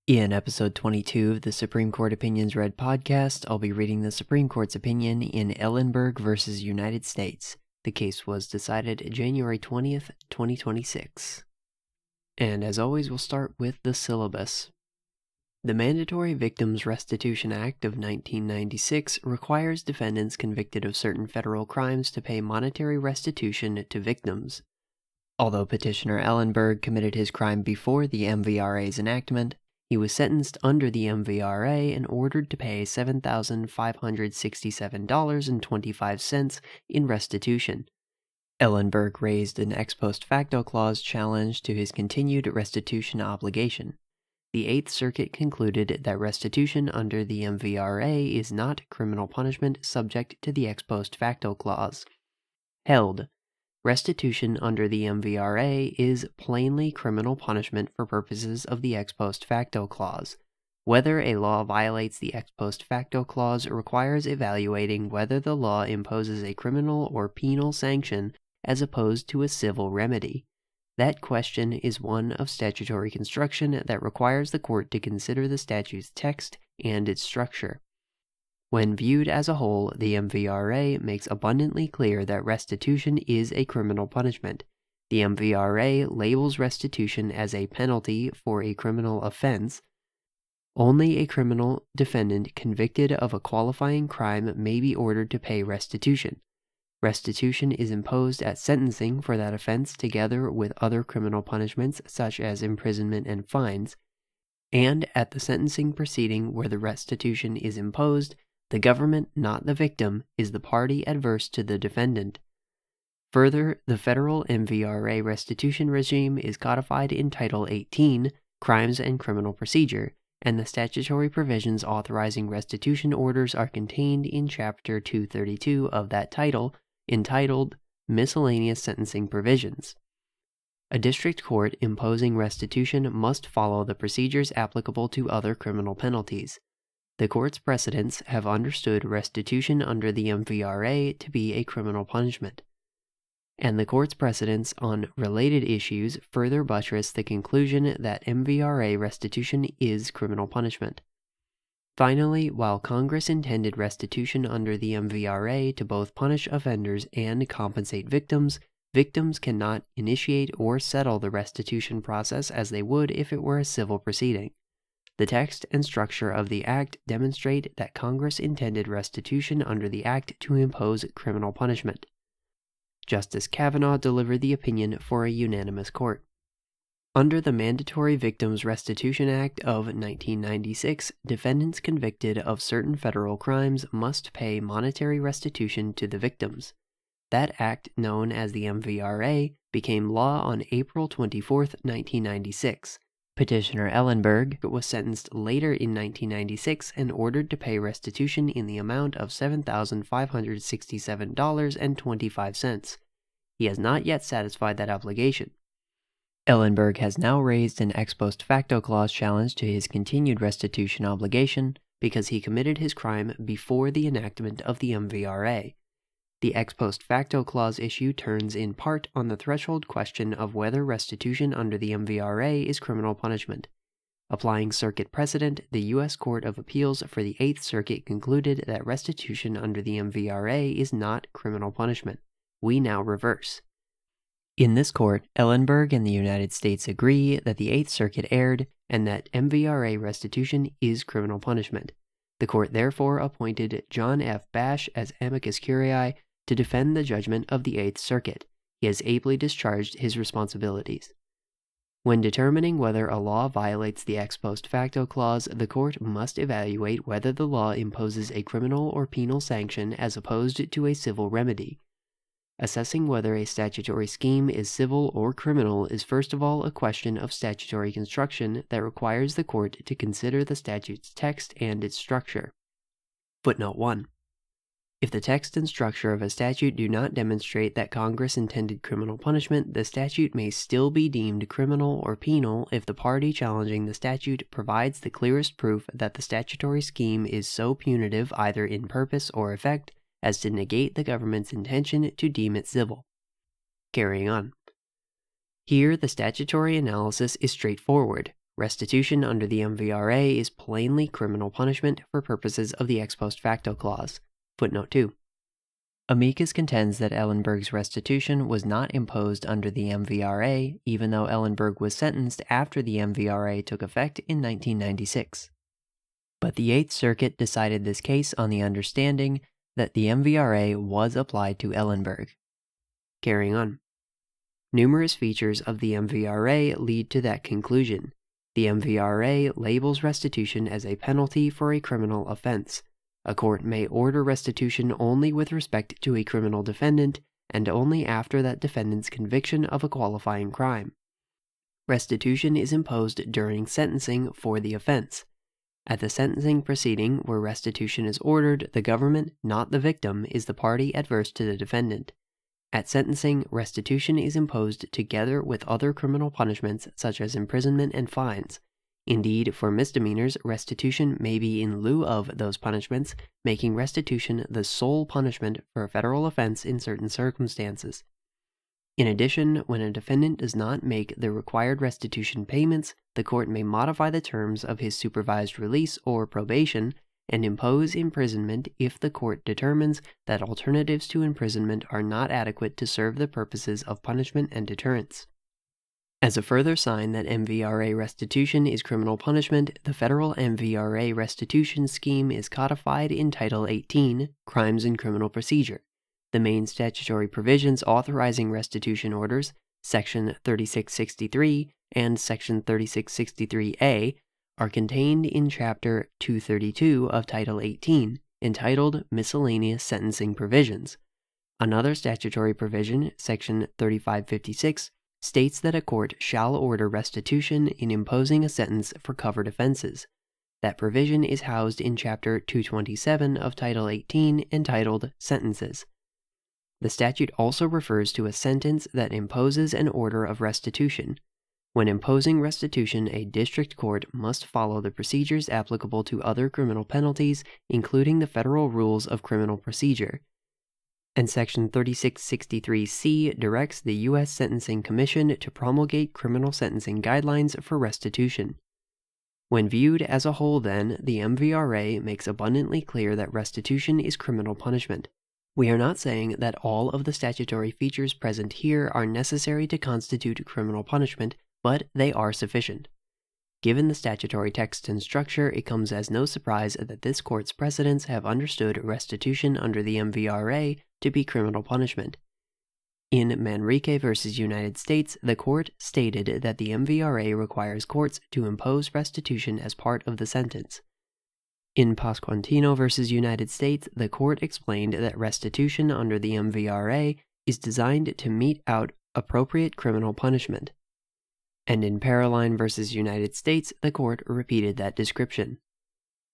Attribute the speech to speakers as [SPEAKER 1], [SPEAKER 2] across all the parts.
[SPEAKER 1] In episode 22 of the Supreme Court Opinions Read podcast, I'll be reading the Supreme Court's opinion in Ellinburg v. United States. The case was decided January 20th, 2026. And as always, we'll start with the syllabus. The Mandatory Victims Restitution Act of 1996 requires defendants convicted of certain federal crimes to pay monetary restitution to victims. Although petitioner Ellinburg committed his crime before the MVRA's enactment, he was sentenced under the MVRA and ordered to pay $7,567.25 in restitution. Ellinburg raised an Ex Post Facto Clause challenge to his continued restitution obligation. The Eighth Circuit concluded that restitution under the MVRA is not criminal punishment subject to the Ex Post Facto Clause. Held. Restitution under the MVRA is plainly criminal punishment for purposes of the Ex Post Facto Clause. Whether a law violates the Ex Post Facto Clause requires evaluating whether the law imposes a criminal or penal sanction as opposed to a civil remedy. That question is one of statutory construction that requires the court to consider the statute's text and its structure. When viewed as a whole, the MVRA makes abundantly clear that restitution is a criminal punishment. The MVRA labels restitution as a penalty for a criminal offense. Only a criminal defendant convicted of a qualifying crime may be ordered to pay restitution. Restitution is imposed at sentencing for that offense together with other criminal punishments such as imprisonment and fines, and at the sentencing proceeding where the restitution is imposed, the government, not the victim, is the party adverse to the defendant. Further, the federal MVRA restitution regime is codified in Title 18, Crimes and Criminal Procedure, and the statutory provisions authorizing restitution orders are contained in Chapter 232 of that title, entitled Miscellaneous Sentencing Provisions. A district court imposing restitution must follow the procedures applicable to other criminal penalties. The court's precedents have understood restitution under the MVRA to be a criminal punishment, and the court's precedents on related issues further buttress the conclusion that MVRA restitution is criminal punishment. Finally, while Congress intended restitution under the MVRA to both punish offenders and compensate victims, victims cannot initiate or settle the restitution process as they would if it were a civil proceeding. The text and structure of the Act demonstrate that Congress intended restitution under the Act to impose criminal punishment. Justice Kavanaugh delivered the opinion for a unanimous court. Under the Mandatory Victims Restitution Act of 1996, defendants convicted of certain federal crimes must pay monetary restitution to the victims. That act, known as the MVRA, became law on April 24, 1996. Petitioner Ellinburg was sentenced later in 1996 and ordered to pay restitution in the amount of $7,567.25. He has not yet satisfied that obligation. Ellinburg has now raised an Ex Post Facto Clause challenge to his continued restitution obligation because he committed his crime before the enactment of the MVRA. The Ex Post Facto Clause issue turns in part on the threshold question of whether restitution under the MVRA is criminal punishment. Applying circuit precedent, the U.S. Court of Appeals for the Eighth Circuit concluded that restitution under the MVRA is not criminal punishment. We now reverse. In this court, Ellinburg and the United States agree that the Eighth Circuit erred and that MVRA restitution is criminal punishment. The court therefore appointed John F. Bash as amicus curiae to defend the judgment of the Eighth Circuit. He has ably discharged his responsibilities. When determining whether a law violates the Ex Post Facto Clause, the court must evaluate whether the law imposes a criminal or penal sanction as opposed to a civil remedy. Assessing whether a statutory scheme is civil or criminal is first of all a question of statutory construction that requires the court to consider the statute's text and its structure. Footnote 1. If the text and structure of a statute do not demonstrate that Congress intended criminal punishment, the statute may still be deemed criminal or penal if the party challenging the statute provides the clearest proof that the statutory scheme is so punitive either in purpose or effect as to negate the government's intention to deem it civil. Carrying on. Here, the statutory analysis is straightforward. Restitution under the MVRA is plainly criminal punishment for purposes of the Ex Post Facto Clause. Footnote 2. Amicus contends that Ellinburg's restitution was not imposed under the MVRA, even though Ellinburg was sentenced after the MVRA took effect in 1996. But the Eighth Circuit decided this case on the understanding that the MVRA was applied to Ellinburg. Carrying on. Numerous features of the MVRA lead to that conclusion. The MVRA labels restitution as a penalty for a criminal offense. A court may order restitution only with respect to a criminal defendant and only after that defendant's conviction of a qualifying crime. Restitution is imposed during sentencing for the offense. At the sentencing proceeding where restitution is ordered, the government, not the victim, is the party adverse to the defendant. At sentencing, restitution is imposed together with other criminal punishments such as imprisonment and fines. Indeed, for misdemeanors, restitution may be in lieu of those punishments, making restitution the sole punishment for a federal offense in certain circumstances. In addition, when a defendant does not make the required restitution payments, the court may modify the terms of his supervised release or probation and impose imprisonment if the court determines that alternatives to imprisonment are not adequate to serve the purposes of punishment and deterrence. As a further sign that MVRA restitution is criminal punishment, the federal MVRA restitution scheme is codified in Title 18, Crimes and Criminal Procedure. The main statutory provisions authorizing restitution orders, Section 3663 and Section 3663A, are contained in Chapter 232 of Title 18, entitled Miscellaneous Sentencing Provisions. Another statutory provision, Section 3556, states that a court shall order restitution in imposing a sentence for covered offenses. That provision is housed in Chapter 227 of Title 18, entitled Sentences. The statute also refers to a sentence that imposes an order of restitution. When imposing restitution, a district court must follow the procedures applicable to other criminal penalties, including the federal rules of criminal procedure. And Section 3663C directs the U.S. Sentencing Commission to promulgate criminal sentencing guidelines for restitution. When viewed as a whole, then, the MVRA makes abundantly clear that restitution is criminal punishment. We are not saying that all of the statutory features present here are necessary to constitute criminal punishment, but they are sufficient. Given the statutory text and structure, it comes as no surprise that this court's precedents have understood restitution under the MVRA to be criminal punishment. In Manrique v. United States, the court stated that the MVRA requires courts to impose restitution as part of the sentence. In Pasquantino v. United States, the court explained that restitution under the MVRA is designed to mete out appropriate criminal punishment. And in Paroline v. United States, the court repeated that description.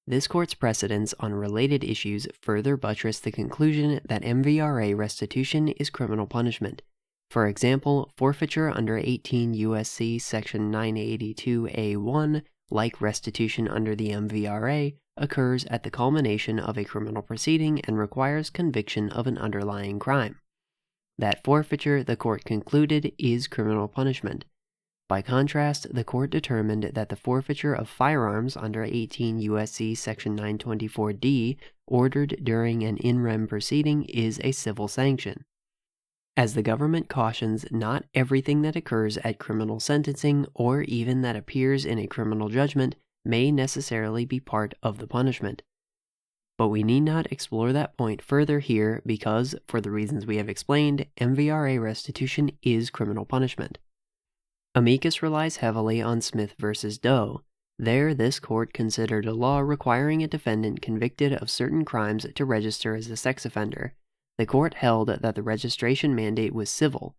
[SPEAKER 1] This court's precedents on related issues further buttress the conclusion that MVRA restitution is criminal punishment. For example, forfeiture under 18 U.S.C. Section 982A1, like restitution under the MVRA, occurs at the culmination of a criminal proceeding and requires conviction of an underlying crime. That forfeiture, the court concluded, is criminal punishment. By contrast, the court determined that the forfeiture of firearms under 18 U.S.C. Section 924D, ordered during an in rem proceeding, is a civil sanction. As the government cautions, not everything that occurs at criminal sentencing, or even that appears in a criminal judgment, may necessarily be part of the punishment. But we need not explore that point further here because, for the reasons we have explained, MVRA restitution is criminal punishment. Amicus relies heavily on Smith v. Doe. There, this court considered a law requiring a defendant convicted of certain crimes to register as a sex offender. The court held that the registration mandate was civil.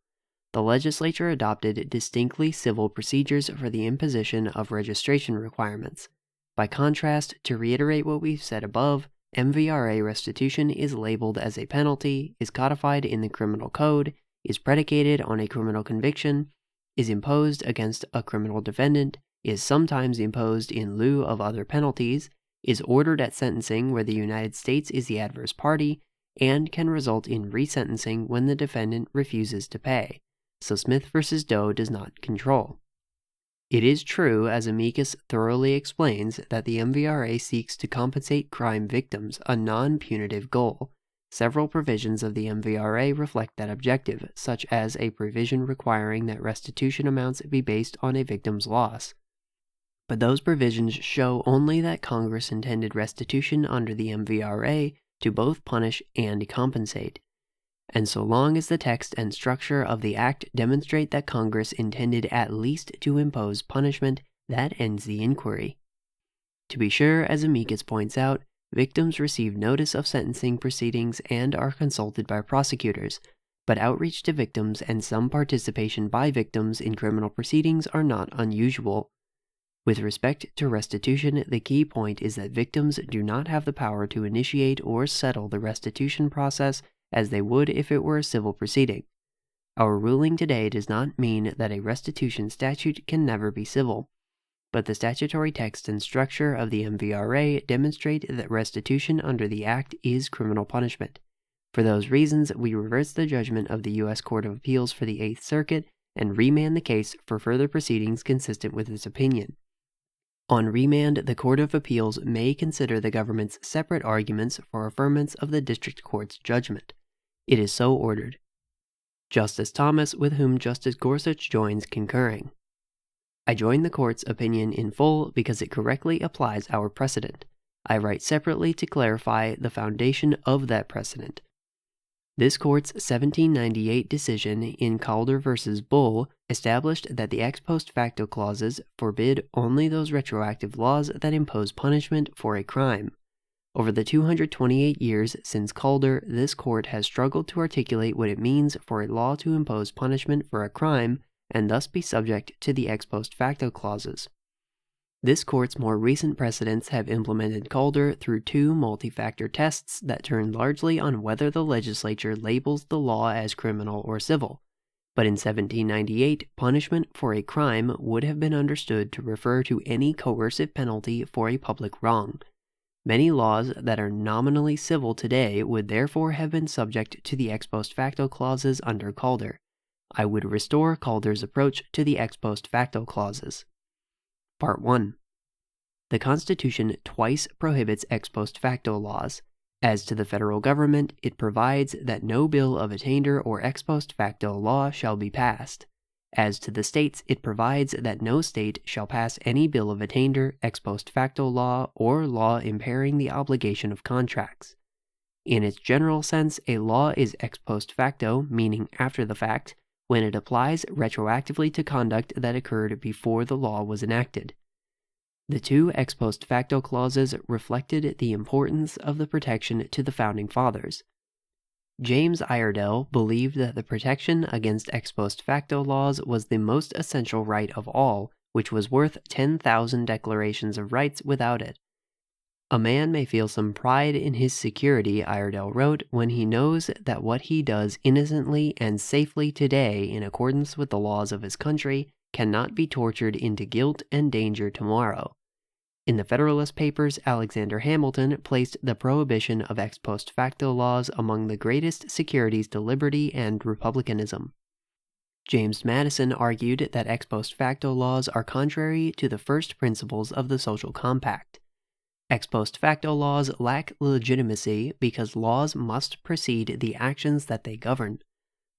[SPEAKER 1] The legislature adopted distinctly civil procedures for the imposition of registration requirements. By contrast, to reiterate what we've said above, MVRA restitution is labeled as a penalty, is codified in the criminal code, is predicated on a criminal conviction, is imposed against a criminal defendant, is sometimes imposed in lieu of other penalties, is ordered at sentencing where the United States is the adverse party, and can result in resentencing when the defendant refuses to pay. So Smith v. Doe does not control. It is true, as amicus thoroughly explains, that the MVRA seeks to compensate crime victims, a non-punitive goal. Several provisions of the MVRA reflect that objective, such as a provision requiring that restitution amounts be based on a victim's loss. But those provisions show only that Congress intended restitution under the MVRA to both punish and compensate. And so long as the text and structure of the Act demonstrate that Congress intended at least to impose punishment, that ends the inquiry. To be sure, as amicus points out, victims receive notice of sentencing proceedings and are consulted by prosecutors, but outreach to victims and some participation by victims in criminal proceedings are not unusual. With respect to restitution, the key point is that victims do not have the power to initiate or settle the restitution process as they would if it were a civil proceeding. Our ruling today does not mean that a restitution statute can never be civil, but the statutory text and structure of the MVRA demonstrate that restitution under the Act is criminal punishment. For those reasons, we reverse the judgment of the U.S. Court of Appeals for the Eighth Circuit and remand the case for further proceedings consistent with its opinion. On remand, the Court of Appeals may consider the government's separate arguments for affirmance of the District Court's judgment. It is so ordered. Justice Thomas, with whom Justice Gorsuch joins, concurring. I join the Court's opinion in full because it correctly applies our precedent. I write separately to clarify the foundation of that precedent. This Court's 1798 decision in Calder v. Bull established that the Ex Post Facto Clauses forbid only those retroactive laws that impose punishment for a crime. Over the 228 years since Calder, this Court has struggled to articulate what it means for a law to impose punishment for a crime and thus be subject to the Ex Post Facto Clauses. This Court's more recent precedents have implemented Calder through two multi-factor tests that turn largely on whether the legislature labels the law as criminal or civil. But in 1798, punishment for a crime would have been understood to refer to any coercive penalty for a public wrong. Many laws that are nominally civil today would therefore have been subject to the Ex Post Facto Clauses under Calder. I would restore Calder's approach to the Ex Post Facto Clauses. Part 1. The Constitution twice prohibits ex post facto laws. As to the federal government, it provides that no bill of attainder or ex post facto law shall be passed. As to the states, it provides that no state shall pass any bill of attainder, ex post facto law, or law impairing the obligation of contracts. In its general sense, a law is ex post facto, meaning after the fact, when it applies retroactively to conduct that occurred before the law was enacted. The two ex post facto clauses reflected the importance of the protection to the Founding Fathers. James Iredell believed that the protection against ex post facto laws was the most essential right of all, which was worth 10,000 declarations of rights without it. A man may feel some pride in his security, Iredell wrote, when he knows that what he does innocently and safely today in accordance with the laws of his country cannot be tortured into guilt and danger tomorrow. In the Federalist Papers, Alexander Hamilton placed the prohibition of ex post facto laws among the greatest securities to liberty and republicanism. James Madison argued that ex post facto laws are contrary to the first principles of the social compact. Ex post facto laws lack legitimacy because laws must precede the actions that they govern.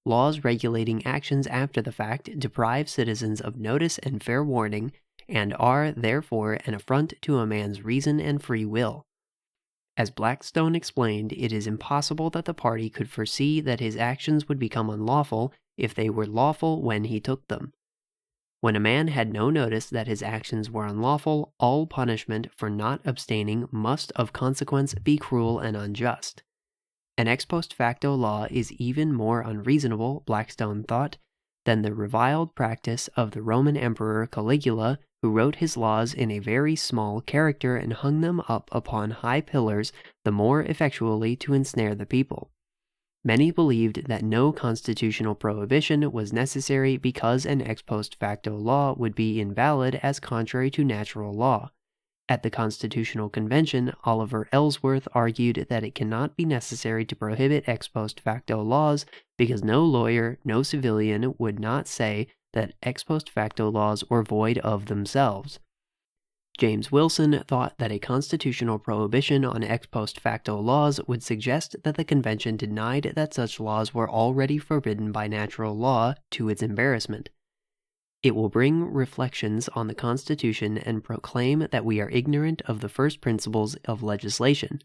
[SPEAKER 1] Laws regulating actions after the fact deprive citizens of notice and fair warning, and are, therefore, an affront to a man's reason and free will. As Blackstone explained, it is impossible that the party could foresee that his actions would become unlawful if they were lawful when he took them. When a man had no notice that his actions were unlawful, all punishment for not abstaining must of consequence be cruel and unjust. An ex post facto law is even more unreasonable, Blackstone thought, than the reviled practice of the Roman Emperor Caligula, who wrote his laws in a very small character and hung them up upon high pillars the more effectually to ensnare the people. Many believed that no constitutional prohibition was necessary because an ex post facto law would be invalid as contrary to natural law. At the Constitutional Convention, Oliver Ellsworth argued that it cannot be necessary to prohibit ex post facto laws because no lawyer, no civilian would not say that ex post facto laws were void of themselves. James Wilson thought that a constitutional prohibition on ex post facto laws would suggest that the convention denied that such laws were already forbidden by natural law, to its embarrassment. It will bring reflections on the Constitution and proclaim that we are ignorant of the first principles of legislation.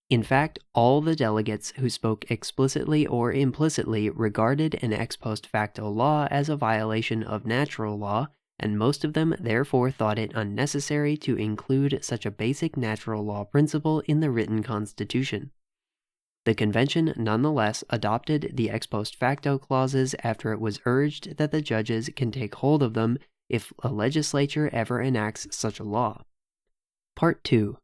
[SPEAKER 1] In fact, all the delegates who spoke explicitly or implicitly regarded an ex post facto law as a violation of natural law, and most of them therefore thought it unnecessary to include such a basic natural law principle in the written Constitution. The convention nonetheless adopted the ex post facto clauses after it was urged that the judges can take hold of them if a legislature ever enacts such a law. Part 2.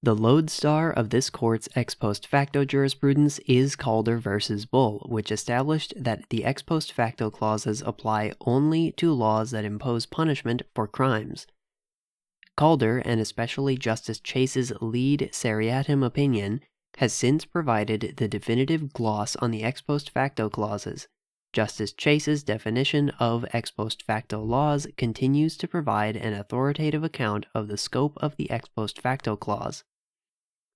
[SPEAKER 1] The lodestar of this court's ex post facto jurisprudence is Calder v. Bull, which established that the ex post facto clauses apply only to laws that impose punishment for crimes. Calder, and especially Justice Chase's lead seriatim opinion, has since provided the definitive gloss on the ex post facto clauses. Justice Chase's definition of ex post facto laws continues to provide an authoritative account of the scope of the ex post facto clause.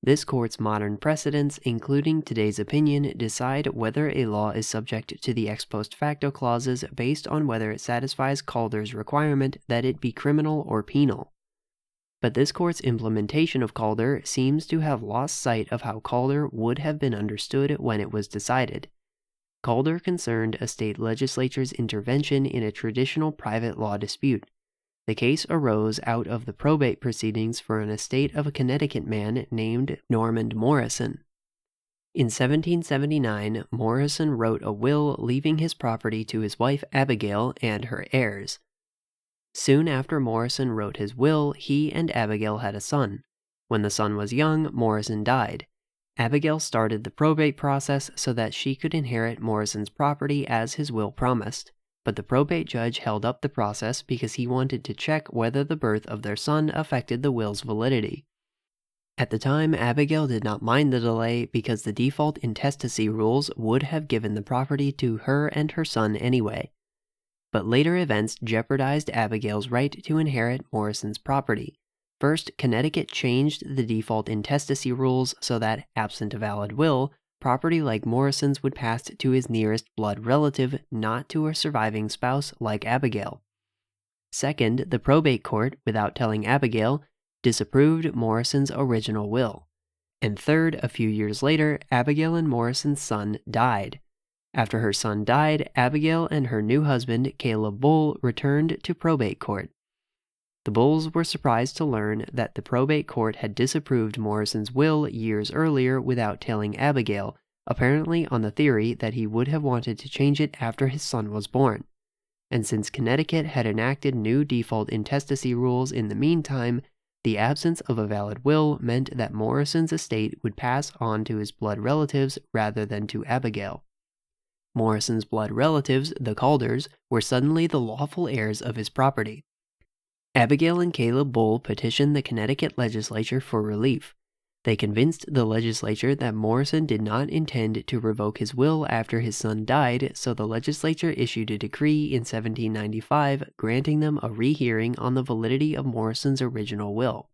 [SPEAKER 1] This court's modern precedents, including today's opinion, decide whether a law is subject to the ex post facto clauses based on whether it satisfies Calder's requirement that it be criminal or penal. But this court's implementation of Calder seems to have lost sight of how Calder would have been understood when it was decided. Calder concerned a state legislature's intervention in a traditional private law dispute. The case arose out of the probate proceedings for an estate of a Connecticut man named Normand Morrison. In 1779, Morrison wrote a will leaving his property to his wife Abigail and her heirs. Soon after Morrison wrote his will, he and Abigail had a son. When the son was young, Morrison died. Abigail started the probate process so that she could inherit Morrison's property as his will promised. But the probate judge held up the process because he wanted to check whether the birth of their son affected the will's validity. At the time, Abigail did not mind the delay because the default intestacy rules would have given the property to her and her son anyway. But later events jeopardized Abigail's right to inherit Morrison's property. First, Connecticut changed the default intestacy rules so that, absent a valid will, property like Morrison's would pass to his nearest blood relative, not to a surviving spouse like Abigail. Second, the probate court, without telling Abigail, disapproved Morrison's original will. And third, a few years later, Abigail and Morrison's son died. After her son died, Abigail and her new husband, Caleb Bull, returned to probate court. The Bulls were surprised to learn that the probate court had disapproved Morrison's will years earlier without telling Abigail, apparently on the theory that he would have wanted to change it after his son was born. And since Connecticut had enacted new default intestacy rules in the meantime, the absence of a valid will meant that Morrison's estate would pass on to his blood relatives rather than to Abigail. Morrison's blood relatives, the Calders, were suddenly the lawful heirs of his property. Abigail and Caleb Bull petitioned the Connecticut legislature for relief. They convinced the legislature that Morrison did not intend to revoke his will after his son died, so the legislature issued a decree in 1795 granting them a rehearing on the validity of Morrison's original will.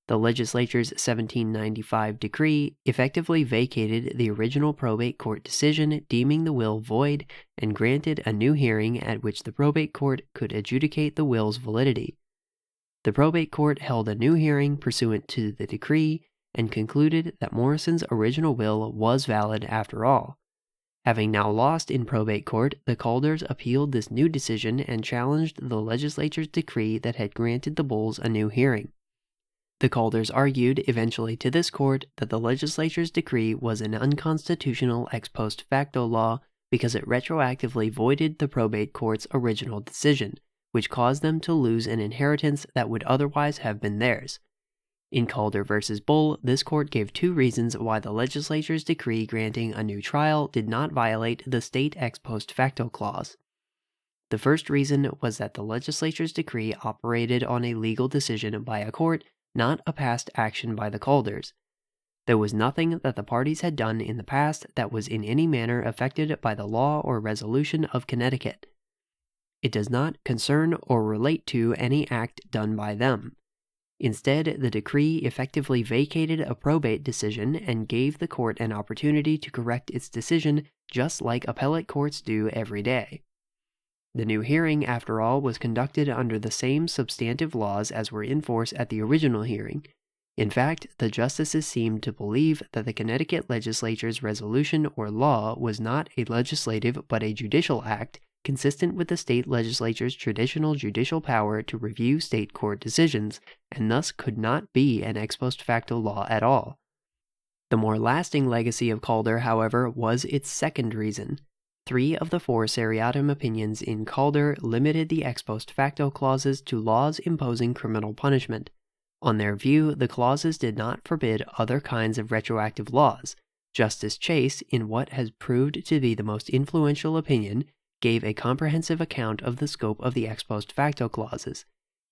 [SPEAKER 1] The legislature's 1795 decree effectively vacated the original probate court decision, deeming the will void, and granted a new hearing at which the probate court could adjudicate the will's validity. The probate court held a new hearing pursuant to the decree and concluded that Morrison's original will was valid after all. Having now lost in probate court, the Calders appealed this new decision and challenged the legislature's decree that had granted the Bulls a new hearing. The Calders argued eventually to this court that the legislature's decree was an unconstitutional ex post facto law because it retroactively voided the probate court's original decision, which caused them to lose an inheritance that would otherwise have been theirs. In Calder v. Bull, this court gave two reasons why the legislature's decree granting a new trial did not violate the state ex post facto clause. The first reason was that the legislature's decree operated on a legal decision by a court, not a past action by the Calders. There was nothing that the parties had done in the past that was in any manner affected by the law or resolution of Connecticut. It does not concern or relate to any act done by them. Instead, the decree effectively vacated a probate decision and gave the court an opportunity to correct its decision just like appellate courts do every day. The new hearing, after all, was conducted under the same substantive laws as were in force at the original hearing. In fact, the justices seemed to believe that the Connecticut legislature's resolution or law was not a legislative but a judicial act consistent with the state legislature's traditional judicial power to review state court decisions, and thus could not be an ex post facto law at all. The more lasting legacy of Calder, however, was its second reason. 3 of the 4 seriatim opinions in Calder limited the ex post facto clauses to laws imposing criminal punishment. On their view, the clauses did not forbid other kinds of retroactive laws. Justice Chase, in what has proved to be the most influential opinion, gave a comprehensive account of the scope of the ex post facto clauses.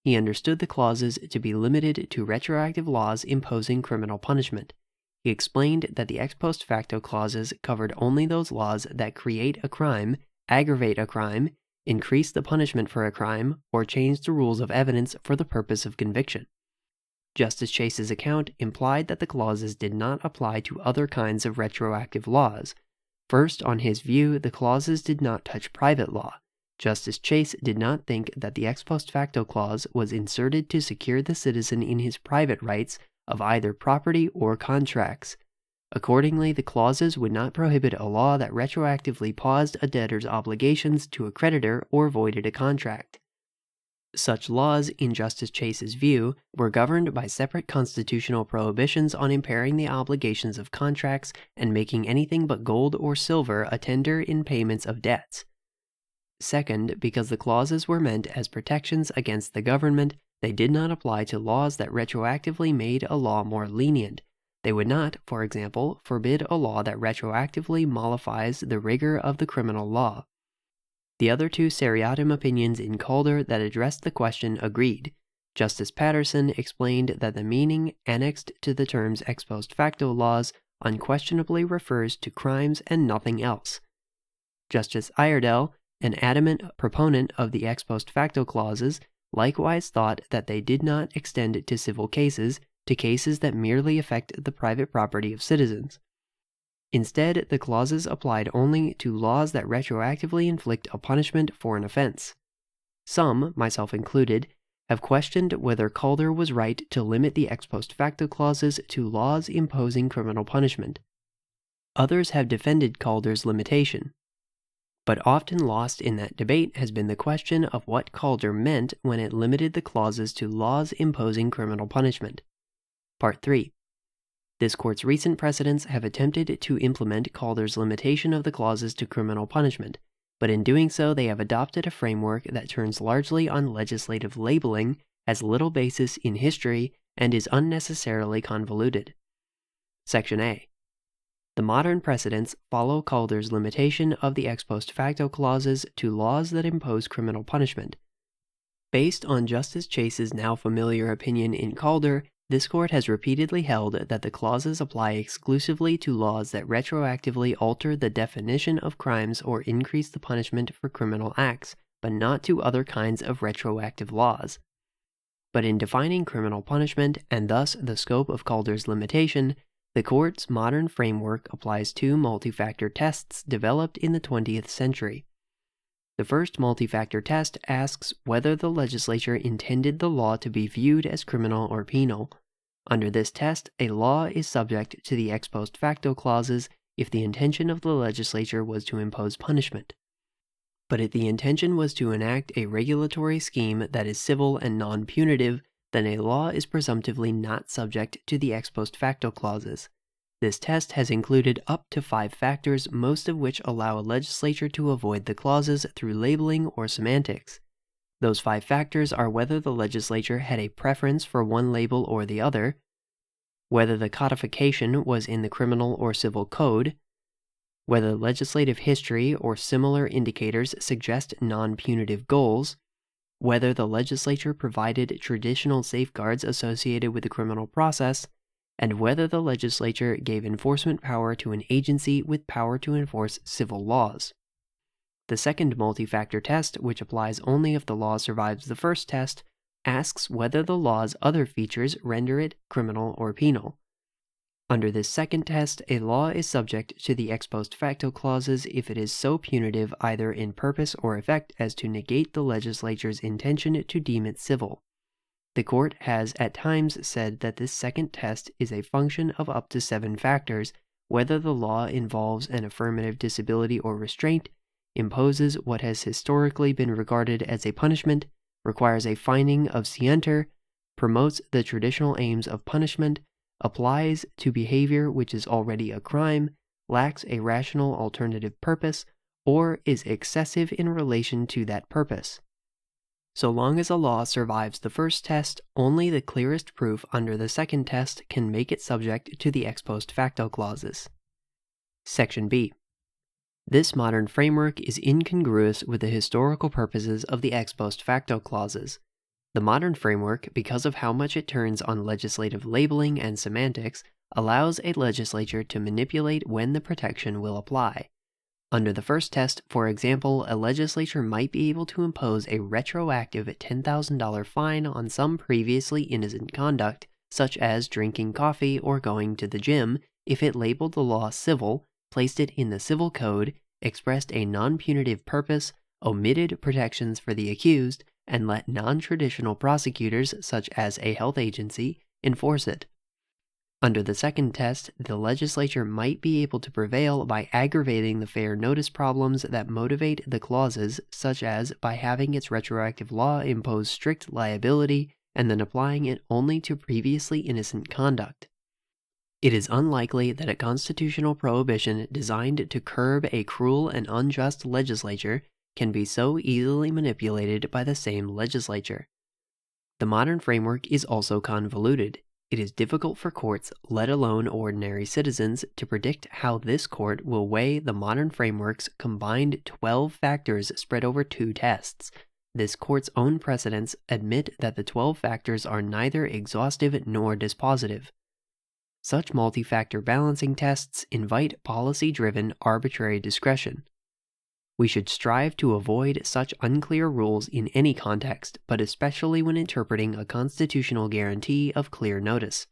[SPEAKER 1] He understood the clauses to be limited to retroactive laws imposing criminal punishment. He explained that the ex post facto clauses covered only those laws that create a crime, aggravate a crime, increase the punishment for a crime, or change the rules of evidence for the purpose of conviction. Justice Chase's account implied that the clauses did not apply to other kinds of retroactive laws. First, on his view, the clauses did not touch private law. Justice Chase did not think that the ex post facto clause was inserted to secure the citizen in his private rights of either property or contracts. Accordingly, the clauses would not prohibit a law that retroactively paused a debtor's obligations to a creditor or voided a contract. Such laws, in Justice Chase's view, were governed by separate constitutional prohibitions on impairing the obligations of contracts and making anything but gold or silver a tender in payments of debts. Second, because the clauses were meant as protections against the government, they did not apply to laws that retroactively made a law more lenient. They would not, for example, forbid a law that retroactively mollifies the rigor of the criminal law. The other 2 seriatim opinions in Calder that addressed the question agreed. Justice Patterson explained that the meaning annexed to the terms ex post facto laws unquestionably refers to crimes and nothing else. Justice Iredell, an adamant proponent of the ex post facto clauses, likewise thought that they did not extend to civil cases, to cases that merely affect the private property of citizens. Instead, the clauses applied only to laws that retroactively inflict a punishment for an offense. Some, myself included, have questioned whether Calder was right to limit the ex post facto clauses to laws imposing criminal punishment. Others have defended Calder's limitation. But often lost in that debate has been the question of what Calder meant when it limited the clauses to laws imposing criminal punishment. Part 3. This court's recent precedents have attempted to implement Calder's limitation of the clauses to criminal punishment, but in doing so they have adopted a framework that turns largely on legislative labeling, has little basis in history, and is unnecessarily convoluted. Section A. The modern precedents follow Calder's limitation of the ex post facto clauses to laws that impose criminal punishment. Based on Justice Chase's now familiar opinion in Calder, this court has repeatedly held that the clauses apply exclusively to laws that retroactively alter the definition of crimes or increase the punishment for criminal acts, but not to other kinds of retroactive laws. But in defining criminal punishment, and thus the scope of Calder's limitation, the court's modern framework applies 2 multi-factor tests developed in the 20th century. The first multi-factor test asks whether the legislature intended the law to be viewed as criminal or penal. Under this test, a law is subject to the ex post facto clauses if the intention of the legislature was to impose punishment. But if the intention was to enact a regulatory scheme that is civil and non-punitive, then a law is presumptively not subject to the ex post facto clauses. This test has included up to 5 factors, most of which allow a legislature to avoid the clauses through labeling or semantics. Those 5 factors are whether the legislature had a preference for one label or the other, whether the codification was in the criminal or civil code, whether legislative history or similar indicators suggest non-punitive goals, whether the legislature provided traditional safeguards associated with the criminal process, and whether the legislature gave enforcement power to an agency with power to enforce civil laws. The second multi-factor test, which applies only if the law survives the first test, asks whether the law's other features render it criminal or penal. Under this second test, a law is subject to the ex post facto clauses if it is so punitive either in purpose or effect as to negate the legislature's intention to deem it civil. The court has at times said that this second test is a function of up to 7 factors, whether the law involves an affirmative disability or restraint, imposes what has historically been regarded as a punishment, requires a finding of scienter, promotes the traditional aims of punishment, applies to behavior which is already a crime, lacks a rational alternative purpose, or is excessive in relation to that purpose. So long as a law survives the first test, only the clearest proof under the second test can make it subject to the ex post facto clauses. Section B. This modern framework is incongruous with the historical purposes of the ex post facto clauses. The modern framework, because of how much it turns on legislative labeling and semantics, allows a legislature to manipulate when the protection will apply. Under the first test, for example, a legislature might be able to impose a retroactive $10,000 fine on some previously innocent conduct, such as drinking coffee or going to the gym, if it labeled the law civil, placed it in the civil code, expressed a non-punitive purpose, omitted protections for the accused, and let non-traditional prosecutors, such as a health agency, enforce it. Under the second test, the legislature might be able to prevail by aggravating the fair notice problems that motivate the clauses, such as by having its retroactive law impose strict liability and then applying it only to previously innocent conduct. It is unlikely that a constitutional prohibition designed to curb a cruel and unjust legislature can be so easily manipulated by the same legislature. The modern framework is also convoluted. It is difficult for courts, let alone ordinary citizens, to predict how this court will weigh the modern framework's combined 12 factors spread over 2 tests. This court's own precedents admit that the 12 factors are neither exhaustive nor dispositive. Such multi-factor balancing tests invite policy-driven, arbitrary discretion. We should strive to avoid such unclear rules in any context, but especially when interpreting a constitutional guarantee of clear notice.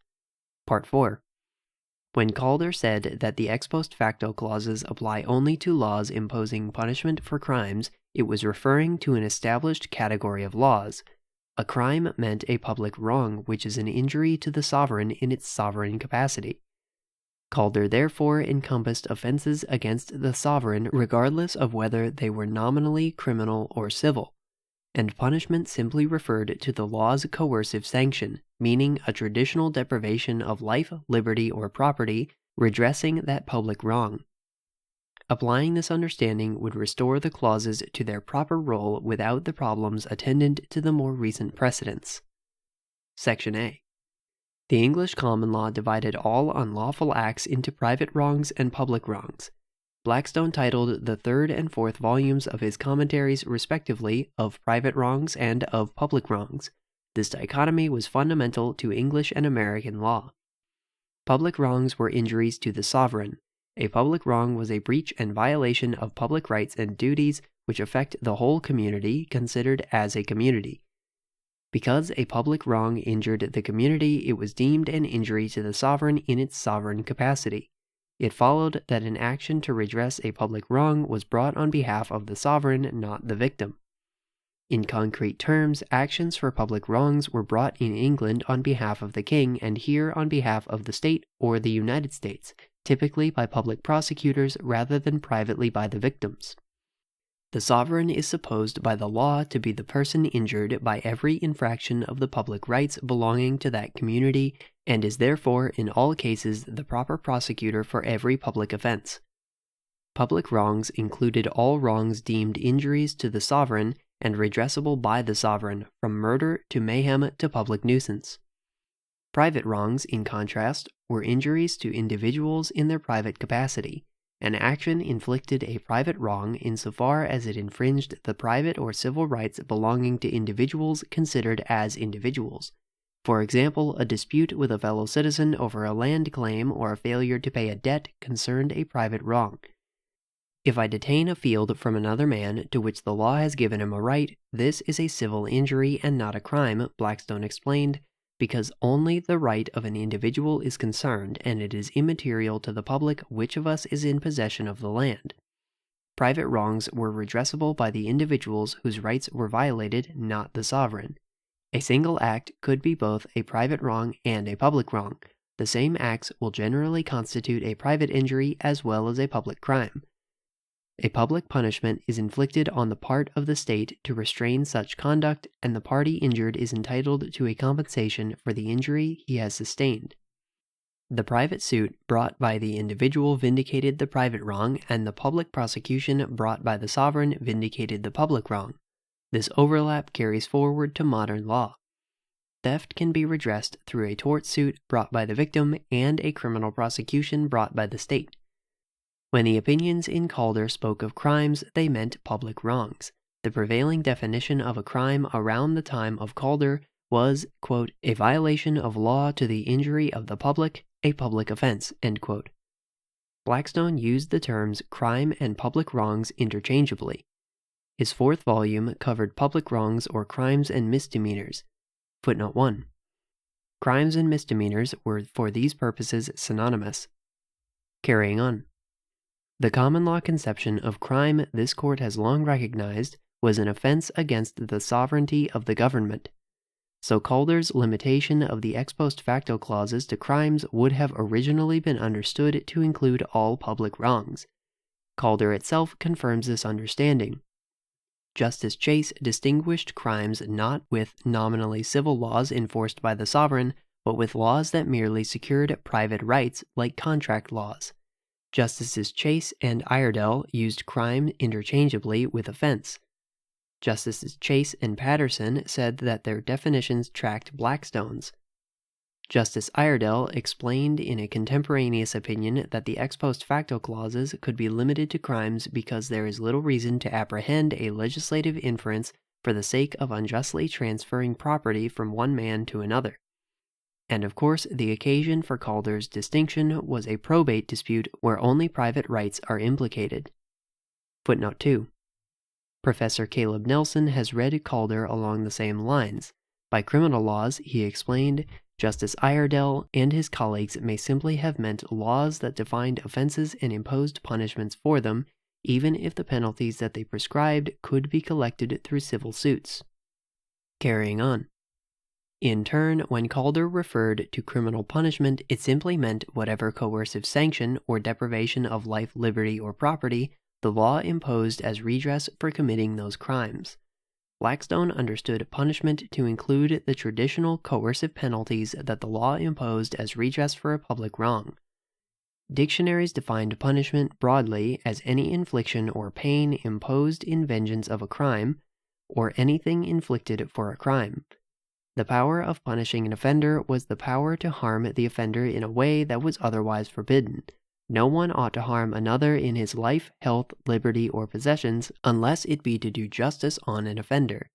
[SPEAKER 1] Part 4. When Calder said that the ex post facto clauses apply only to laws imposing punishment for crimes, it was referring to an established category of laws. A crime meant a public wrong, which is an injury to the sovereign in its sovereign capacity. Calder therefore encompassed offenses against the sovereign regardless of whether they were nominally criminal or civil, and punishment simply referred to the law's coercive sanction, meaning a traditional deprivation of life, liberty, or property, redressing that public wrong. Applying this understanding would restore the clauses to their proper role without the problems attendant to the more recent precedents. Section A. The English common law divided all unlawful acts into private wrongs and public wrongs. Blackstone titled the 3rd and 4th volumes of his commentaries respectively of private wrongs and of public wrongs. This dichotomy was fundamental to English and American law. Public wrongs were injuries to the sovereign. A public wrong was a breach and violation of public rights and duties which affect the whole community considered as a community. Because a public wrong injured the community, it was deemed an injury to the sovereign in its sovereign capacity. It followed that an action to redress a public wrong was brought on behalf of the sovereign, not the victim. In concrete terms, actions for public wrongs were brought in England on behalf of the king and here on behalf of the state or the United States, typically by public prosecutors rather than privately by the victims. The sovereign is supposed by the law to be the person injured by every infraction of the public rights belonging to that community and is therefore in all cases the proper prosecutor for every public offense. Public wrongs included all wrongs deemed injuries to the sovereign and redressable by the sovereign, from murder to mayhem to public nuisance. Private wrongs, in contrast, were injuries to individuals in their private capacity. An action inflicted a private wrong insofar as it infringed the private or civil rights belonging to individuals considered as individuals. For example, a dispute with a fellow citizen over a land claim or a failure to pay a debt concerned a private wrong. If I detain a field from another man to which the law has given him a right, this is a civil injury and not a crime, Blackstone explained, because only the right of an individual is concerned, and it is immaterial to the public which of us is in possession of the land. Private wrongs were redressable by the individuals whose rights were violated, not the sovereign. A single act could be both a private wrong and a public wrong. The same acts will generally constitute a private injury as well as a public crime. A public punishment is inflicted on the part of the state to restrain such conduct, and the party injured is entitled to a compensation for the injury he has sustained. The private suit brought by the individual vindicated the private wrong, and the public prosecution brought by the sovereign vindicated the public wrong. This overlap carries forward to modern law. Theft can be redressed through a tort suit brought by the victim and a criminal prosecution brought by the state. When the opinions in Calder spoke of crimes, they meant public wrongs. The prevailing definition of a crime around the time of Calder was, quote, a violation of law to the injury of the public, a public offense, end quote. Blackstone used the terms crime and public wrongs interchangeably. His fourth volume covered public wrongs or crimes and misdemeanors. Footnote 1. Crimes and misdemeanors were for these purposes synonymous. Carrying on. The common law conception of crime this court has long recognized was an offense against the sovereignty of the government. So Calder's limitation of the ex post facto clauses to crimes would have originally been understood to include all public wrongs. Calder itself confirms this understanding. Justice Chase distinguished crimes not with nominally civil laws enforced by the sovereign, but with laws that merely secured private rights like contract laws. Justices Chase and Iredell used crime interchangeably with offense. Justices Chase and Patterson said that their definitions tracked Blackstone's. Justice Iredell explained in a contemporaneous opinion that the ex post facto clauses could be limited to crimes because there is little reason to apprehend a legislative inference for the sake of unjustly transferring property from one man to another. And of course, the occasion for Calder's distinction was a probate dispute where only private rights are implicated. Footnote 2. Professor Caleb Nelson has read Calder along the same lines. By criminal laws, he explained, Justice Iredell and his colleagues may simply have meant laws that defined offenses and imposed punishments for them, even if the penalties that they prescribed could be collected through civil suits. Carrying on. In turn, when Calder referred to criminal punishment, it simply meant whatever coercive sanction or deprivation of life, liberty, or property the law imposed as redress for committing those crimes. Blackstone understood punishment to include the traditional coercive penalties that the law imposed as redress for a public wrong. Dictionaries defined punishment broadly as any infliction or pain imposed in vengeance of a crime, or anything inflicted for a crime. The power of punishing an offender was the power to harm the offender in a way that was otherwise forbidden. No one ought to harm another in his life, health, liberty, or possessions unless it be to do justice on an offender.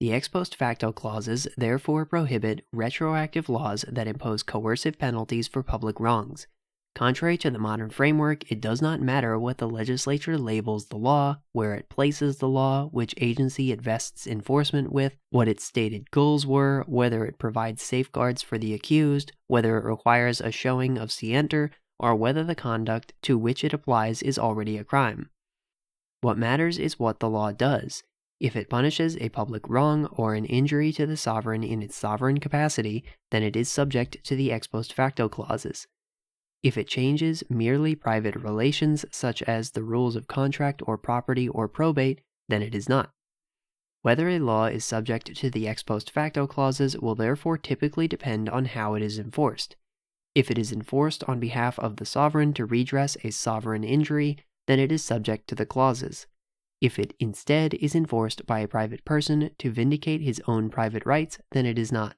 [SPEAKER 1] The ex post facto clauses therefore prohibit retroactive laws that impose coercive penalties for public wrongs. Contrary to the modern framework, it does not matter what the legislature labels the law, where it places the law, which agency it vests enforcement with, what its stated goals were, whether it provides safeguards for the accused, whether it requires a showing of scienter, or whether the conduct to which it applies is already a crime. What matters is what the law does. If it punishes a public wrong or an injury to the sovereign in its sovereign capacity, then it is subject to the ex post facto clauses. If it changes merely private relations, such as the rules of contract or property or probate, then it is not. Whether a law is subject to the ex post facto clauses will therefore typically depend on how it is enforced. If it is enforced on behalf of the sovereign to redress a sovereign injury, then it is subject to the clauses. If it instead is enforced by a private person to vindicate his own private rights, then it is not.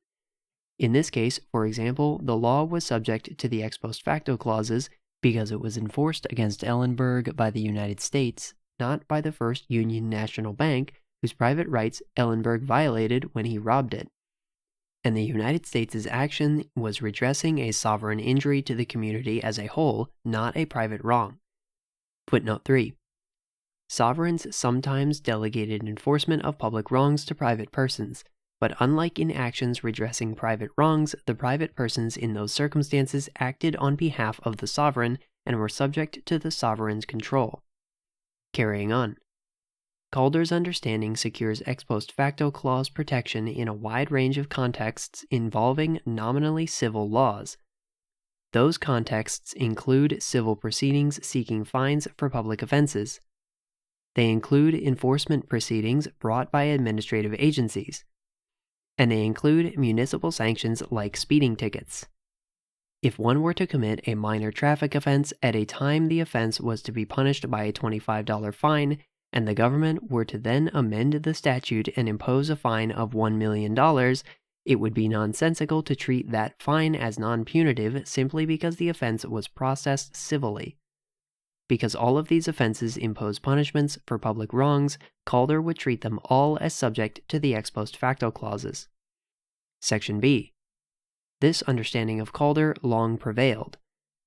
[SPEAKER 1] In this case, for example, the law was subject to the ex post facto clauses because it was enforced against Ellinburg by the United States, not by the First Union National Bank, whose private rights Ellinburg violated when he robbed it. And the United States' action was redressing a sovereign injury to the community as a whole, not a private wrong. Footnote 3. Sovereigns sometimes delegated enforcement of public wrongs to private persons, but unlike in actions redressing private wrongs, the private persons in those circumstances acted on behalf of the sovereign and were subject to the sovereign's control. Carrying on. Calder's understanding secures ex post facto clause protection in a wide range of contexts involving nominally civil laws. Those contexts include civil proceedings seeking fines for public offenses. They include enforcement proceedings brought by administrative agencies. And they include municipal sanctions like speeding tickets. If one were to commit a minor traffic offense at a time the offense was to be punished by a $25 fine, and the government were to then amend the statute and impose a fine of $1 million, it would be nonsensical to treat that fine as non-punitive simply because the offense was processed civilly. Because all of these offenses impose punishments for public wrongs, Calder would treat them all as subject to the ex post facto clauses. Section B. This understanding of Calder long prevailed.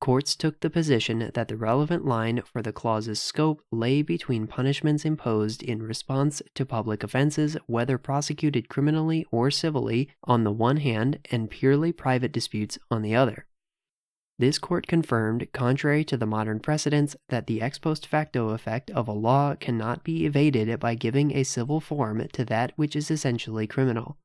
[SPEAKER 1] Courts took the position that the relevant line for the clause's scope lay between punishments imposed in response to public offenses, whether prosecuted criminally or civilly, on the one hand, and purely private disputes on the other. This court confirmed, contrary to the modern precedents, that the ex post facto effect of a law cannot be evaded by giving a civil form to that which is essentially criminal.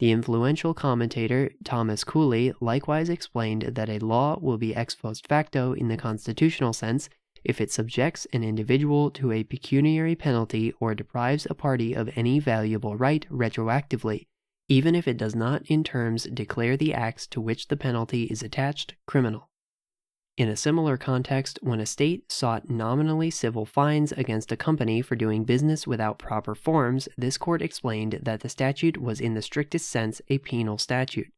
[SPEAKER 1] The influential commentator Thomas Cooley likewise explained that a law will be ex post facto in the constitutional sense if it subjects an individual to a pecuniary penalty or deprives a party of any valuable right retroactively, even if it does not in terms declare the acts to which the penalty is attached criminal. In a similar context, when a state sought nominally civil fines against a company for doing business without proper forms, this court explained that the statute was in the strictest sense a penal statute.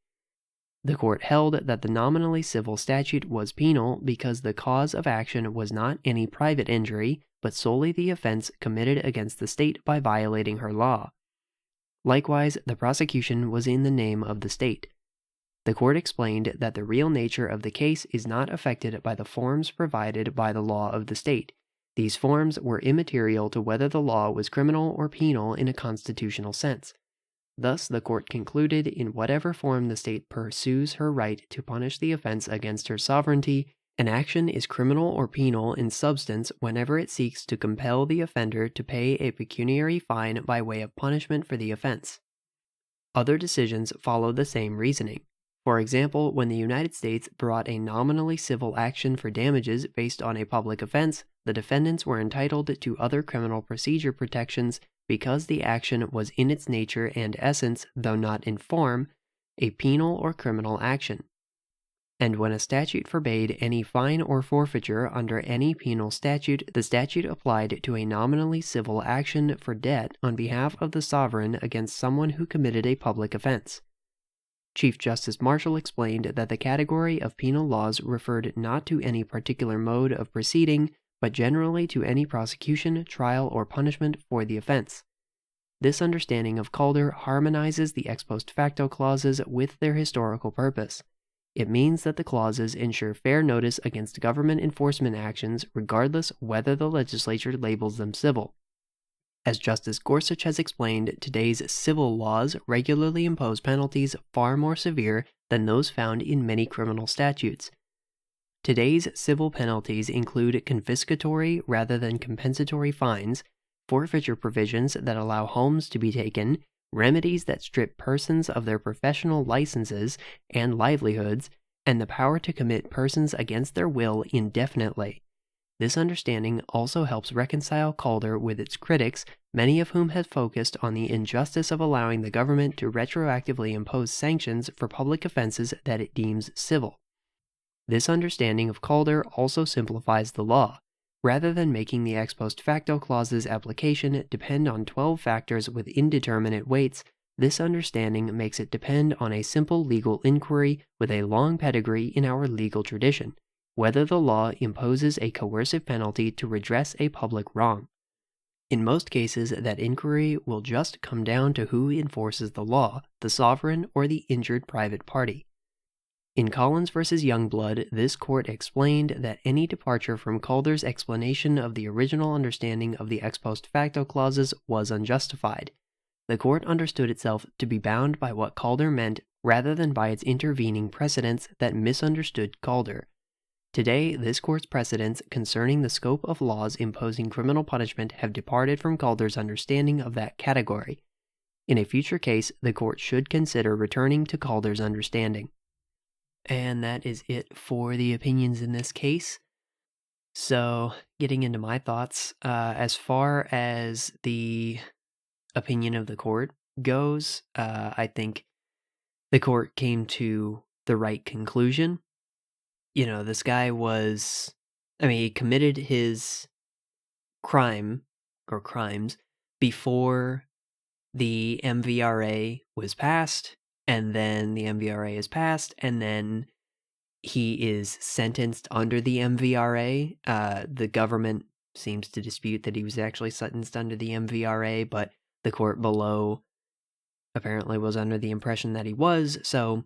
[SPEAKER 1] The court held that the nominally civil statute was penal because the cause of action was not any private injury, but solely the offense committed against the state by violating her law. Likewise, the prosecution was in the name of the state. The court explained that the real nature of the case is not affected by the forms provided by the law of the state. These forms were immaterial to whether the law was criminal or penal in a constitutional sense. Thus, the court concluded in whatever form the state pursues her right to punish the offense against her sovereignty, an action is criminal or penal in substance whenever it seeks to compel the offender to pay a pecuniary fine by way of punishment for the offense. Other decisions follow the same reasoning. For example, when the United States brought a nominally civil action for damages based on a public offense, the defendants were entitled to other criminal procedure protections because the action was in its nature and essence, though not in form, a penal or criminal action. And when a statute forbade any fine or forfeiture under any penal statute, the statute applied to a nominally civil action for debt on behalf of the sovereign against someone who committed a public offense. Chief Justice Marshall explained that the category of penal laws referred not to any particular mode of proceeding, but generally to any prosecution, trial, or punishment for the offense. This understanding of Calder harmonizes the ex post facto clauses with their historical purpose. It means that the clauses ensure fair notice against government enforcement actions regardless whether the legislature labels them civil. As Justice Gorsuch has explained, today's civil laws regularly impose penalties far more severe than those found in many criminal statutes. Today's civil penalties include confiscatory rather than compensatory fines, forfeiture provisions that allow homes to be taken, remedies that strip persons of their professional licenses and livelihoods, and the power to commit persons against their will indefinitely. This understanding also helps reconcile Calder with its critics, many of whom have focused on the injustice of allowing the government to retroactively impose sanctions for public offenses that it deems civil. This understanding of Calder also simplifies the law. Rather than making the ex post facto clauses application depend on 12 factors with indeterminate weights, this understanding makes it depend on a simple legal inquiry with a long pedigree in our legal tradition: whether the law imposes a coercive penalty to redress a public wrong. In most cases, that inquiry will just come down to who enforces the law, the sovereign or the injured private party. In Collins v. Youngblood, this court explained that any departure from Calder's explanation of the original understanding of the ex post facto clauses was unjustified. The court understood itself to be bound by what Calder meant rather than by its intervening precedents that misunderstood Calder. Today, this court's precedents concerning the scope of laws imposing criminal punishment have departed from Calder's understanding of that category. In a future case, the court should consider returning to Calder's understanding. And that is it for the opinions in this case. So, getting into my thoughts, as far as the opinion of the court goes, I think the court came to the right conclusion. This guy he committed his crime or crimes before the MVRA was passed, and then the MVRA is passed, and then he is sentenced under the MVRA. The government seems to dispute that he was actually sentenced under the MVRA, but the court below apparently was under the impression that he was, so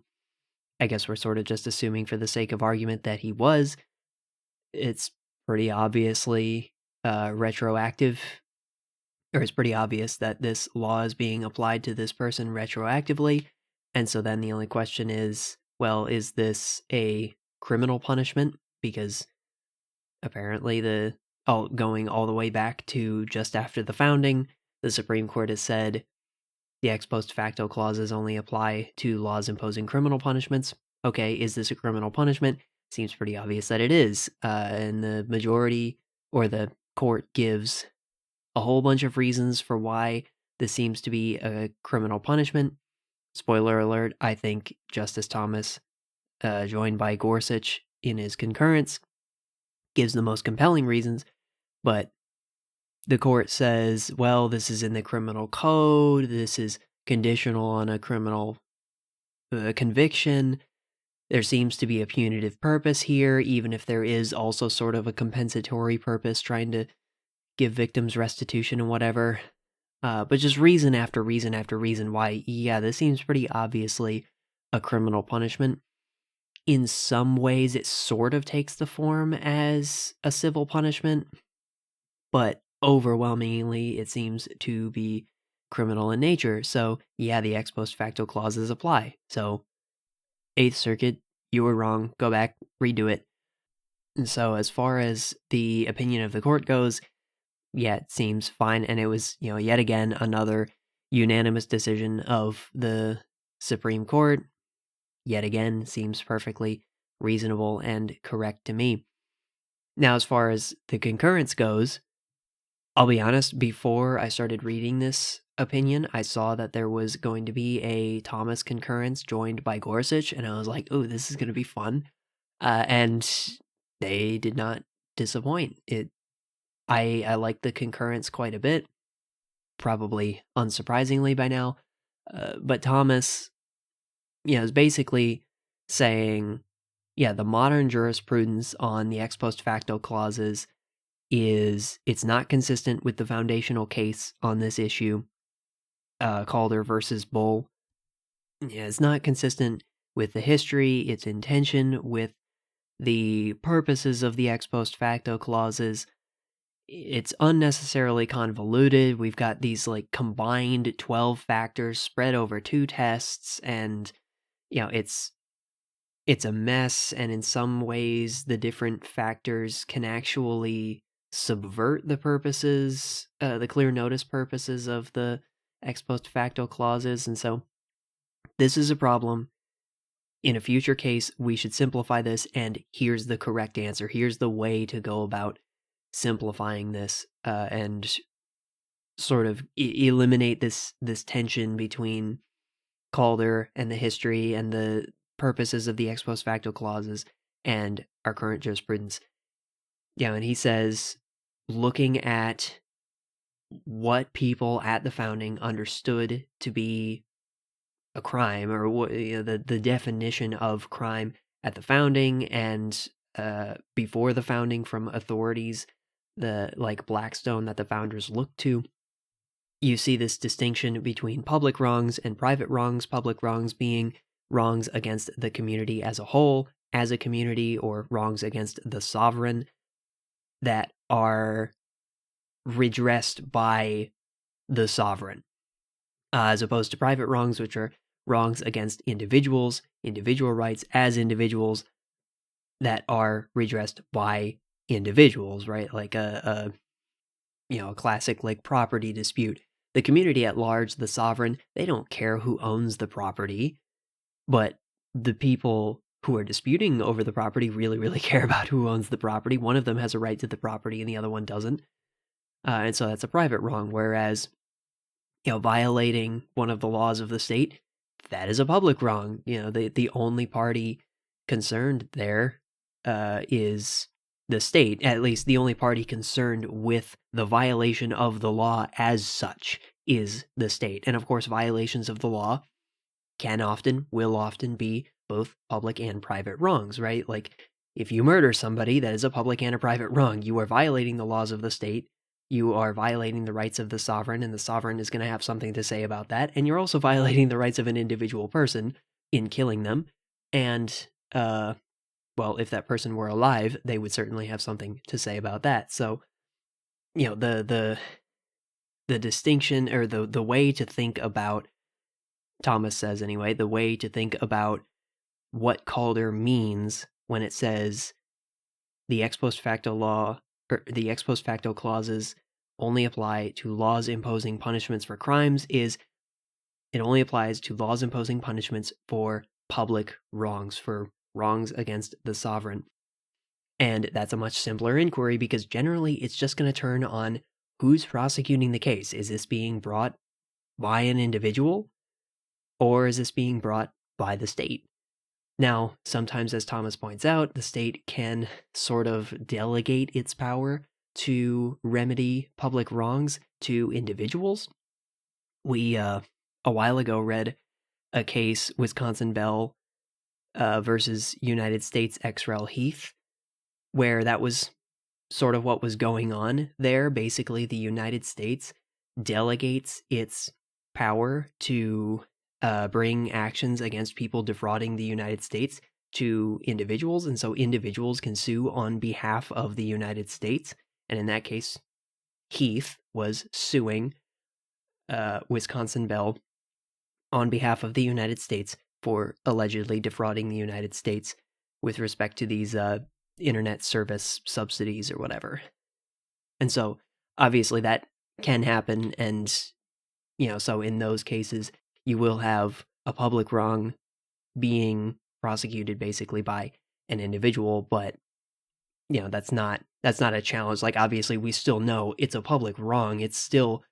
[SPEAKER 1] I guess we're sort of just assuming for the sake of argument that he was. It's pretty obviously retroactive, or it's pretty obvious that this law is being applied to this person retroactively, and so then the only question is, well, is this a criminal punishment? Because apparently going all the way back to just after the founding, the Supreme Court has said the ex post facto clauses only apply to laws imposing criminal punishments. Okay, is this a criminal punishment? Seems pretty obvious that it is. And the majority, or the court, gives a whole bunch of reasons for why this seems to be a criminal punishment. Spoiler alert, I think Justice Thomas, joined by Gorsuch in his concurrence, gives the most compelling reasons, but the court says, well, this is in the criminal code, this is conditional on a criminal conviction, there seems to be a punitive purpose here, even if there is also sort of a compensatory purpose, trying to give victims restitution and whatever. But just reason after reason after reason why, this seems pretty obviously a criminal punishment. In some ways, it sort of takes the form as a civil punishment, but overwhelmingly, it seems to be criminal in nature. So, the ex post facto clauses apply. So, 8th Circuit, you were wrong. Go back, redo it. And so, as far as the opinion of the court goes, it seems fine. And it was, yet again, another unanimous decision of the Supreme Court. Yet again, seems perfectly reasonable and correct to me. Now, as far as the concurrence goes, I'll be honest, before I started reading this opinion, I saw that there was going to be a Thomas concurrence joined by Gorsuch, and I was like, oh, this is going to be fun. And they did not disappoint. I like the concurrence quite a bit, probably unsurprisingly by now, but Thomas, is basically saying, the modern jurisprudence on the ex post facto clauses it's not consistent with the foundational case on this issue, Calder versus Bull. It's not consistent with the history, its intention, with the purposes of the ex post facto clauses. It's unnecessarily convoluted. We've got these combined 12 factors spread over 2 tests, and it's a mess, and in some ways the different factors can actually subvert the purposes, the clear notice purposes of the ex post facto clauses, and so this is a problem. In a future case, we should simplify this, and here's the correct answer. Here's the way to go about simplifying this, and sort of eliminate this tension between Calder and the history and the purposes of the ex post facto clauses and our current jurisprudence. And he says, looking at what people at the founding understood to be a crime, or what the definition of crime at the founding and before the founding from authorities, the Blackstone that the founders looked to, you see this distinction between public wrongs and private wrongs. Public wrongs being wrongs against the community as a whole, as a community, or wrongs against the sovereign that are redressed by the sovereign, as opposed to private wrongs, which are wrongs against individuals, individual rights as individuals that are redressed by individuals, right? Like a classic like property dispute. The community at large, the sovereign, they don't care who owns the property, but the people who are disputing over the property really, really care about who owns the property. One of them has a right to the property and the other one doesn't. And so that's a private wrong, whereas, violating one of the laws of the state, that is a public wrong. The only party concerned there is the state. At least the only party concerned with the violation of the law as such is the state. And of course, violations of the law will often be both public and private wrongs, right? Like, if you murder somebody, that is a public and a private wrong. You are violating the laws of the state. You are violating the rights of the sovereign, and the sovereign is going to have something to say about that. And you're also violating the rights of an individual person in killing them. And, if that person were alive, they would certainly have something to say about that. So, the distinction, or the way to think about, Thomas says anyway, the way to think about what Calder means when it says the ex post facto law, or the ex post facto clauses only apply to laws imposing punishments for crimes, is it only applies to laws imposing punishments for public wrongs, for wrongs against the sovereign. And that's a much simpler inquiry, because generally it's just going to turn on who's prosecuting the case. Is this being brought by an individual, or is this being brought by the state? Now, sometimes, as Thomas points out, the state can sort of delegate its power to remedy public wrongs to individuals. We, a while ago, read a case, Wisconsin Bell versus United States ex rel Heath, where that was sort of what was going on there. Basically, the United States delegates its power to bring actions against people defrauding the United States to individuals, and so individuals can sue on behalf of the United States. And in that case, Heath was suing Wisconsin Bell on behalf of the United States for allegedly defrauding the United States with respect to these internet service subsidies or whatever. And so, obviously, that can happen, and, so in those cases, you will have a public wrong being prosecuted basically by an individual, but that's not a challenge. Like, obviously, we still know it's a public wrong. It's still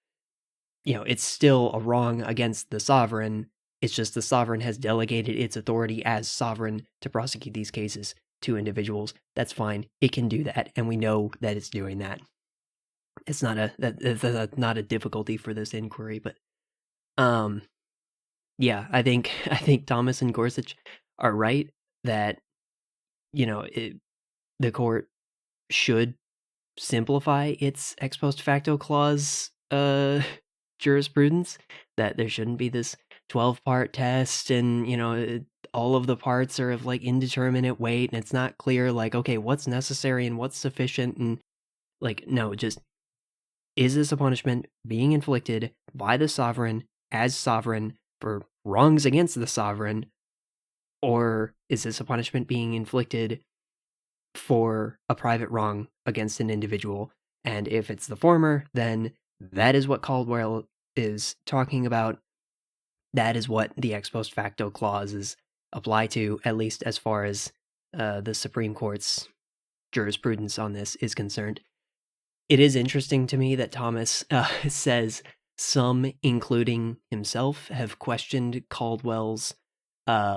[SPEAKER 1] a wrong against the sovereign. It's just the sovereign has delegated its authority as sovereign to prosecute these cases to individuals. That's fine. It can do that, and we know that it's doing that. It's not that's not a difficulty for this inquiry, but yeah, I think Thomas and Gorsuch are right that the court should simplify its ex post facto clause jurisprudence, that there shouldn't be this 12-part test, and all of the parts are of like indeterminate weight, and it's not clear, like, okay, what's necessary and what's sufficient, and like, no, just, is this a punishment being inflicted by the sovereign as sovereign for wrongs against the sovereign, or is this a punishment being inflicted for a private wrong against an individual? And if it's the former, then that is what Caldwell is talking about. That is what the ex post facto clauses apply to, at least as far as the Supreme Court's jurisprudence on this is concerned. It is interesting to me that Thomas says some, including himself, have questioned Caldwell's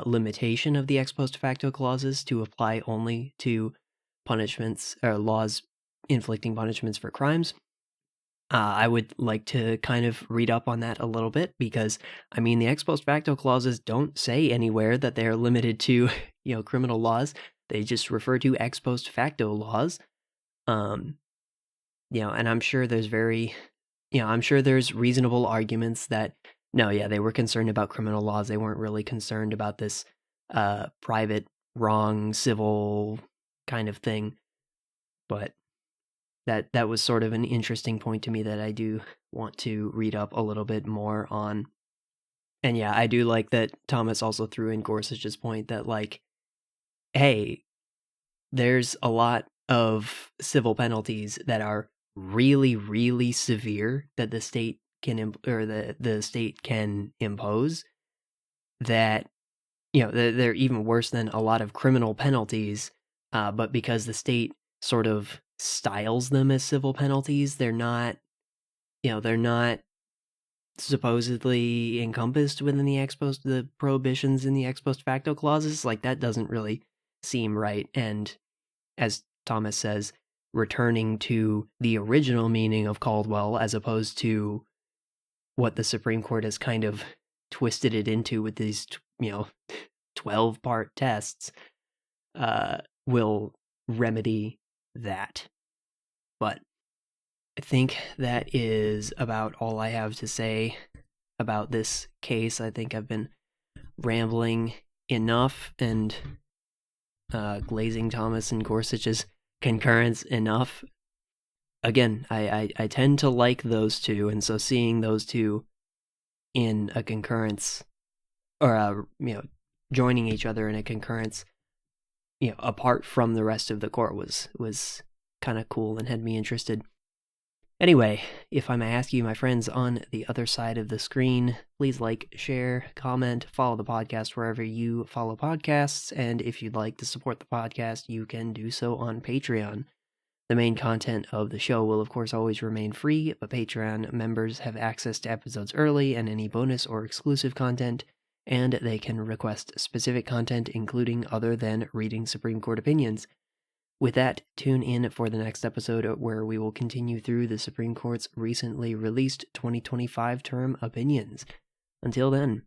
[SPEAKER 1] limitation of the ex post facto clauses to apply only to punishments or laws inflicting punishments for crimes. I would like to kind of read up on that a little bit, because, the ex post facto clauses don't say anywhere that they're limited to, criminal laws. They just refer to ex post facto laws. And I'm sure there's I'm sure there's reasonable arguments that No, yeah, they were concerned about criminal laws. They weren't really concerned about this private, wrong, civil kind of thing. But that was sort of an interesting point to me that I do want to read up a little bit more on. And yeah, I do like that Thomas also threw in Gorsuch's point that, like, hey, there's a lot of civil penalties that are really, really severe that the state can the state can impose, that, you know, they're even worse than a lot of criminal penalties, but because the state sort of styles them as civil penalties, they're not, you know, they're not supposedly encompassed within the prohibitions in the ex post facto clauses. Like, that doesn't really seem right. And as Thomas says, returning to the original meaning of Caldwell as opposed to what the Supreme Court has kind of twisted it into with these, 12-part tests, will remedy that. But I think that is about all I have to say about this case. I think I've been rambling enough and glazing Thomas and Gorsuch's concurrence enough. Again, I tend to like those two, and so seeing those two in a concurrence, or joining each other in a concurrence, apart from the rest of the court, was kind of cool and had me interested. Anyway, if I may ask you, my friends on the other side of the screen, please like, share, comment, follow the podcast wherever you follow podcasts, and if you'd like to support the podcast, you can do so on Patreon. The main content of the show will, of course, always remain free, but Patreon members have access to episodes early and any bonus or exclusive content, and they can request specific content, including other than reading Supreme Court opinions. With that, tune in for the next episode where we will continue through the Supreme Court's recently released 2025 term opinions. Until then.